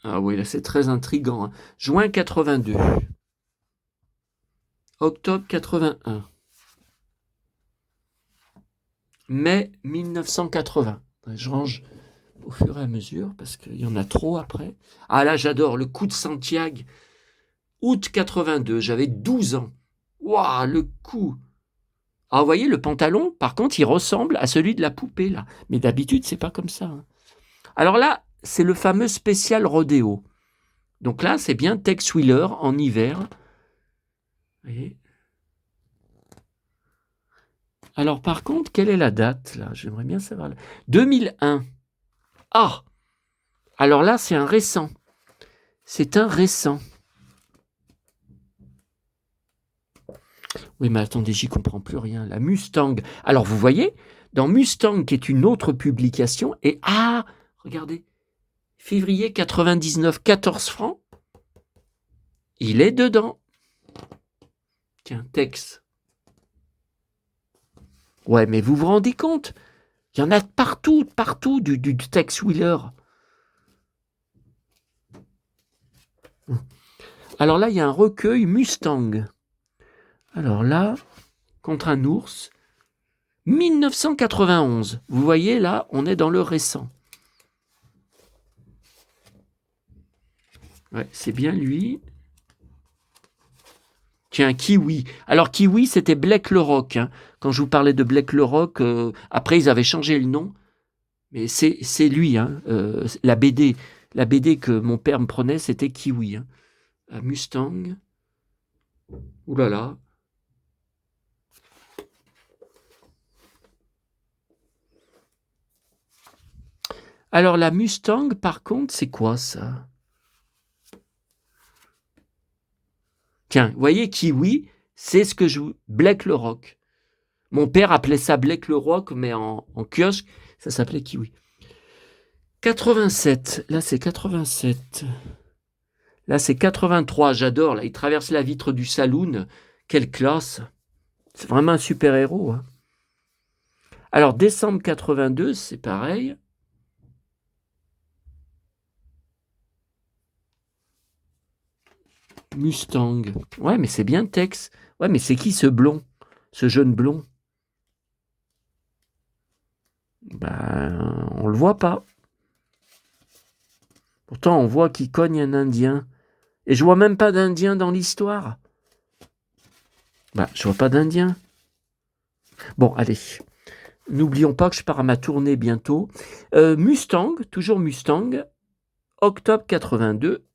ah oui, là c'est très intriguant. Hein. Juin 82. Octobre 81. Mai 1980. Je range au fur et à mesure parce qu'il y en a trop après. Ah là, j'adore le coup de Santiago. Août 82, j'avais 12 ans. Waouh, le coup. Ah, vous voyez, le pantalon, par contre, il ressemble à celui de la poupée, là. Mais d'habitude, c'est pas comme ça. Hein. Alors là, c'est le fameux spécial rodéo. Donc là, c'est bien Tex Wheeler en hiver. Vous voyez. Alors par contre, quelle est la date, là? J'aimerais bien savoir. 2001. Ah! Alors là, c'est un récent. C'est un récent. Oui, mais attendez, j'y comprends plus rien. La Mustang. Alors, vous voyez, dans Mustang, qui est une autre publication, et ah, regardez, février 99, 14 francs, il est dedans. Tiens, Tex. Ouais, mais vous vous rendez compte? Il y en a partout du Tex Wheeler. Alors là, il y a un recueil Mustang. Alors là, contre un ours, 1991. Vous voyez, là, on est dans le récent. Ouais, c'est bien lui. Tiens, Kiwi. Alors, Kiwi, c'était Blake le Rock. Hein. Quand je vous parlais de Blake le Rock, après, ils avaient changé le nom. Mais c'est lui. Hein. La BD que mon père me prenait, c'était Kiwi. Hein. Mustang. Ouh là là. Alors, la Mustang, par contre, c'est quoi ça? Tiens, vous voyez, Kiwi, c'est ce que je... Blake le Rock. Mon père appelait ça Blake le Rock, mais en kiosque, ça s'appelait Kiwi. 87, là c'est 87. Là c'est 83, j'adore. Là, il traverse la vitre du saloon. Quelle classe. C'est vraiment un super-héros. Hein. Alors, décembre 82, c'est pareil. Mustang. Ouais, mais c'est bien Tex. Ouais, mais c'est qui ce blond? Ce jeune blond? Ben, on le voit pas. Pourtant, on voit qu'il cogne un Indien. Et je vois même pas d'Indien dans l'histoire. Bah, je vois pas d'Indien. Bon, allez. N'oublions pas que je pars à ma tournée bientôt. Mustang, toujours Mustang. Octobre 82.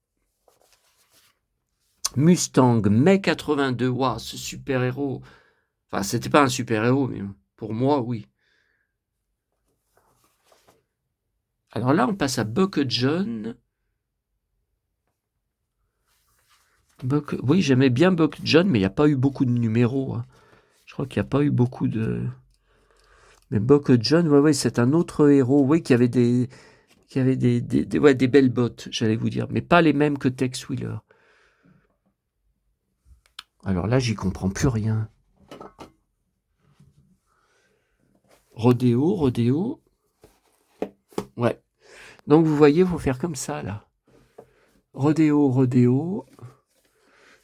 Mustang, mai 82. Waouh, ce super-héros. Enfin, c'était pas un super-héros, mais pour moi, oui. Alors là, on passe à Buck John. Oui, j'aimais bien Buck John, mais il n'y a pas eu beaucoup de numéros. Hein. Je crois qu'il n'y a pas eu beaucoup de... Mais Buck John, ouais, c'est un autre héros, oui, qui avait des belles bottes, j'allais vous dire, mais pas les mêmes que Tex Wheeler. Alors là, j'y comprends plus rien. Rodéo. Ouais. Donc vous voyez, il faut faire comme ça, là. Rodéo.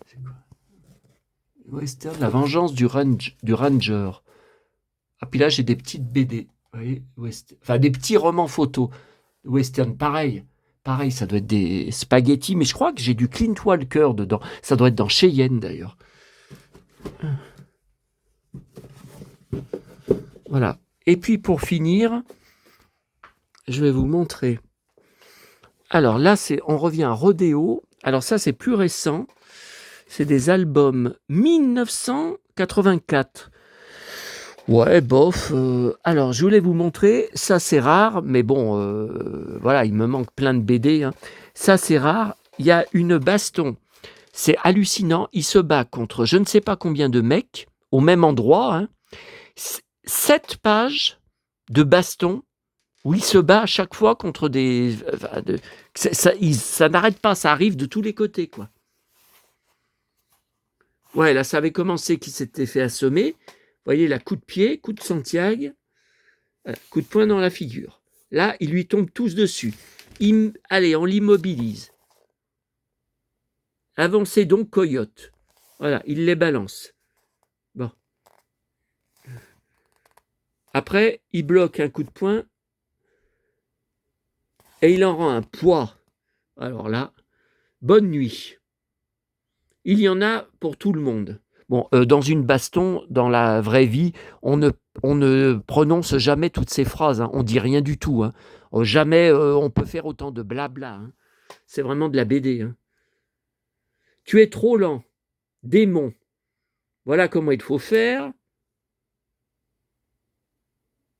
C'est quoi? Western, la vengeance du Ranger. Ah, puis là, j'ai des petites BD. Vous voyez, enfin, des petits romans photos. Western, pareil, ça doit être des spaghettis, mais je crois que j'ai du Clint Walker dedans. Ça doit être dans Cheyenne, d'ailleurs. Voilà. Et puis, pour finir, je vais vous montrer. Alors là, on revient à Rodéo. Alors ça, c'est plus récent. C'est des albums 1900... 84. Ouais, bof. Alors, je voulais vous montrer, ça c'est rare, mais bon, voilà, il me manque plein de BD, hein. Ça c'est rare, il y a une baston. C'est hallucinant, il se bat contre je ne sais pas combien de mecs, au même endroit, hein. 7 pages de baston où il se bat à chaque fois contre des... ça n'arrête pas, ça arrive de tous les côtés, quoi. Ouais, là, ça avait commencé qu'il s'était fait assommer. Vous voyez, là, coup de pied, coup de Santiago, coup de poing dans la figure. Là, ils lui tombent tous dessus. Allez, on l'immobilise. Avancez donc, coyote. Voilà, il les balance. Bon. Après, il bloque un coup de poing et il en rend un poids. Alors là, bonne nuit. Il y en a pour tout le monde. Bon, dans une baston, dans la vraie vie, on ne prononce jamais toutes ces phrases, hein. On dit rien du tout, hein. Jamais on peut faire autant de blabla, hein. C'est vraiment de la BD, hein. Tu es trop lent, démon. Voilà comment il faut faire.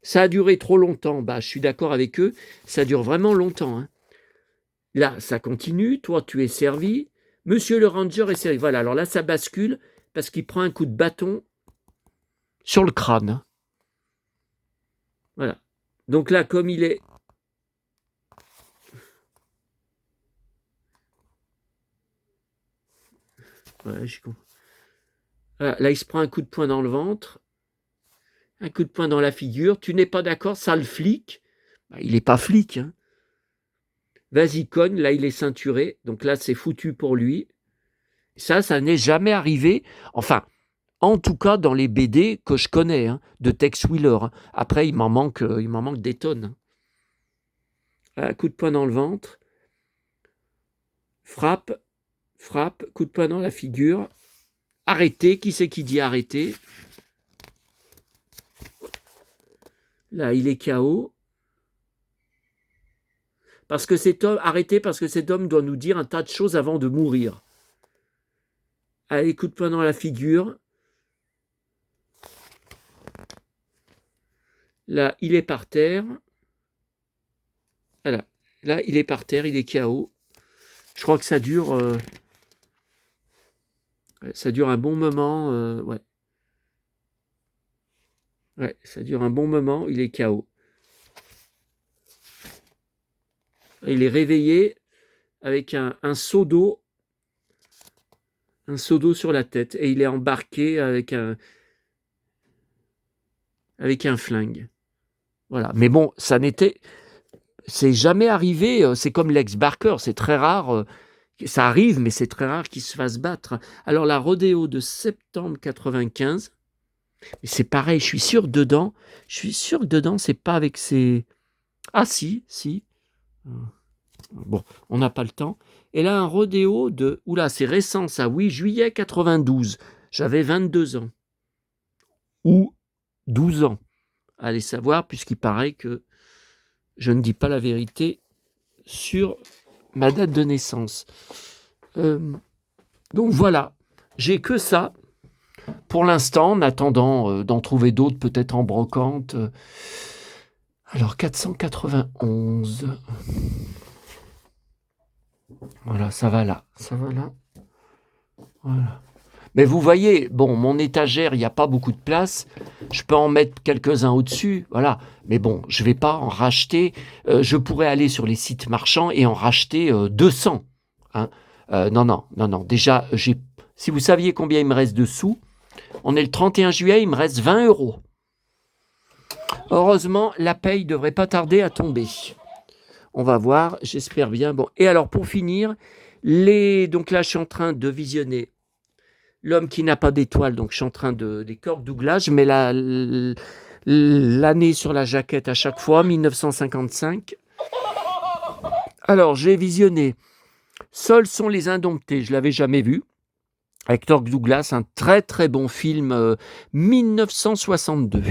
Ça a duré trop longtemps. Bah, je suis d'accord avec eux. Ça dure vraiment longtemps, hein. Là, ça continue. Toi, tu es servi. Monsieur le ranger est servi. Voilà, alors là, ça bascule parce qu'il prend un coup de bâton sur le crâne. Voilà. Donc là, comme il est... Ouais, j'ai compris. Voilà, là, il se prend un coup de poing dans le ventre, un coup de poing dans la figure. Tu n'es pas d'accord, sale flic. Bah, il n'est pas flic, hein. Vas-y, cogne. Là, il est ceinturé. Donc là, c'est foutu pour lui. Ça n'est jamais arrivé. Enfin, en tout cas, dans les BD que je connais, hein, de Tex Wheeler, hein. Après, il m'en manque des tonnes. Un coup de poing dans le ventre. Frappe, coup de poing dans la figure. Arrêtez. Qui c'est qui dit arrêtez? Là, il est KO. Parce que cet homme, arrêtez, parce que cet homme doit nous dire un tas de choses avant de mourir. Allez, coup de poing dans la figure. Là, il est par terre. Voilà. Là, il est par terre, il est KO. Je crois que ça dure un bon moment. Ouais. Ouais, ça dure un bon moment, il est KO. Il est réveillé avec un seau d'eau. Un seau d'eau sur la tête. Et il est embarqué avec un flingue. Voilà. Mais bon, c'est jamais arrivé. C'est comme Lex Barker, c'est très rare. Ça arrive, mais c'est très rare qu'il se fasse battre. Alors la rodéo de septembre 95, c'est pareil, je suis sûr que dedans, c'est pas avec ces... Ah si. Bon, on n'a pas le temps. Et là, un rodéo de... Oula, c'est récent ça, oui, juillet 92. J'avais 22 ans. Ou 12 ans. Allez savoir, puisqu'il paraît que je ne dis pas la vérité sur ma date de naissance. Donc voilà, j'ai que ça pour l'instant, en attendant d'en trouver d'autres, peut-être en brocante. Alors 491. Voilà, ça va là. Voilà. Mais vous voyez, bon, mon étagère, il n'y a pas beaucoup de place. Je peux en mettre quelques-uns au-dessus, voilà. Mais bon, je ne vais pas en racheter. Je pourrais aller sur les sites marchands et en racheter 200. Hein. Non. Déjà, si vous saviez combien il me reste de sous, on est le 31 juillet, il me reste 20 €. Heureusement, la paye ne devrait pas tarder à tomber. On va voir, j'espère bien. Bon, et alors, pour finir, donc là, je suis en train de visionner L'homme qui n'a pas d'étoile, donc je suis en train des Kirk Douglas, je mets l'année sur la jaquette à chaque fois, 1955. Alors, j'ai visionné Seuls sont les indomptés, je ne l'avais jamais vu, avec Kirk Douglas, un très très bon film, 1962.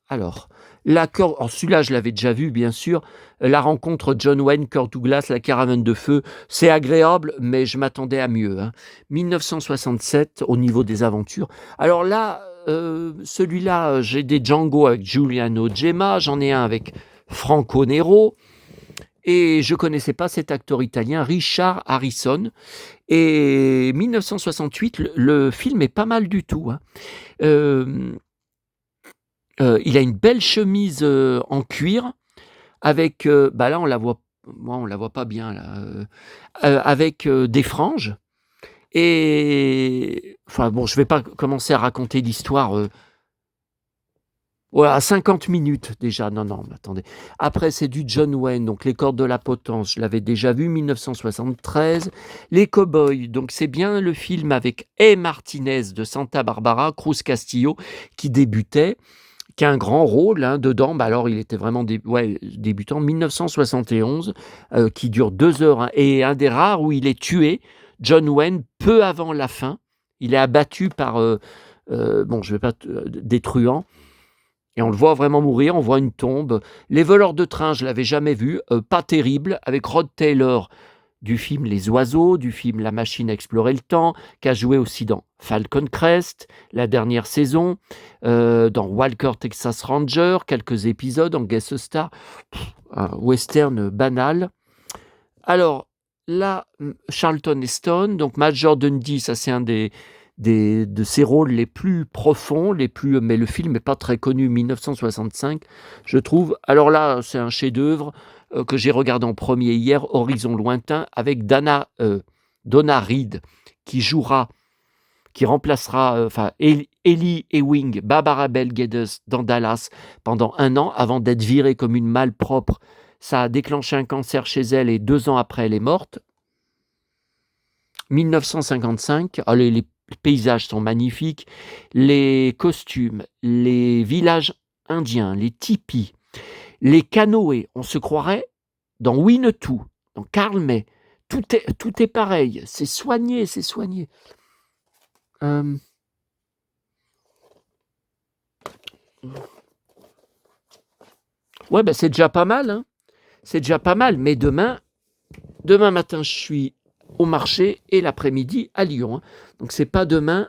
Alors, Alors celui-là, je l'avais déjà vu, bien sûr. La rencontre John Wayne, Kirk Douglas, La caravane de feu, c'est agréable, mais je m'attendais à mieux, hein. 1967, au niveau des aventures. Alors là, celui-là, j'ai des Django avec Giuliano Gemma, j'en ai un avec Franco Nero, et je connaissais pas cet acteur italien, Richard Harrison. Et 1968, le film est pas mal du tout, hein. Euh, il a une belle chemise en cuir avec, bah là on la voit pas bien là, avec des franges. Et enfin bon, je vais pas commencer à raconter l'histoire. Voilà, 50 minutes déjà. Non, non, mais attendez. Après, c'est du John Wayne, donc Les Cordes de la Potence, je l'avais déjà vu, 1973. Les Cowboys, donc c'est bien le film avec A. Martinez de Santa Barbara, Cruz Castillo, qui débutait, qui a un grand rôle hein, dedans. Bah alors, il était vraiment débutant, 1971, qui dure 2 heures, hein, et un des rares où il est tué, John Wayne, peu avant la fin. Il est abattu par, bon, je vais pas, des truands. Et on le voit vraiment mourir, on voit une tombe. Les voleurs de train, je l'avais jamais vu, pas terrible, avec Rod Taylor du film Les Oiseaux, du film La Machine à explorer le temps, qui a joué aussi dans Falcon Crest, la dernière saison, dans Walker Texas Ranger, quelques épisodes en guest star, un western banal. Alors là, Charlton Heston, donc Major Dundee, ça c'est un de ses rôles les plus profonds, mais le film n'est pas très connu, 1965, je trouve. Alors là, c'est un chef-d'œuvre que j'ai regardé en premier hier, Horizon lointain, avec Donna Reed, qui remplacera, Ellie Ewing, Barbara Bel Geddes dans Dallas pendant 1 an, avant d'être virée comme une malpropre. Ça a déclenché un cancer chez elle et 2 ans après, elle est morte. 1955, les paysages sont magnifiques, les costumes, les villages indiens, les tipis, les canoës, on se croirait dans Winnetou, dans Karl May. Tout est pareil, c'est soigné, c'est soigné. Ouais, bah, c'est déjà pas mal, hein. C'est déjà pas mal, mais demain matin, je suis au marché et l'après-midi à Lyon, hein. Donc c'est pas demain,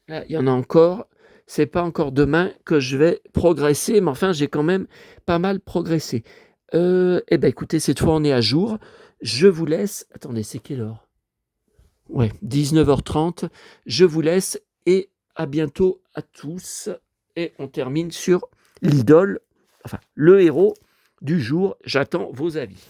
là, il y en a encore, c'est pas encore demain que je vais progresser, mais enfin, j'ai quand même pas mal progressé. Eh ben, écoutez, cette fois, on est à jour. Je vous laisse. Attendez, c'est quelle heure? Ouais, 19h30. Je vous laisse et à bientôt à tous. Et on termine sur l'idole, enfin, le héros du jour. J'attends vos avis.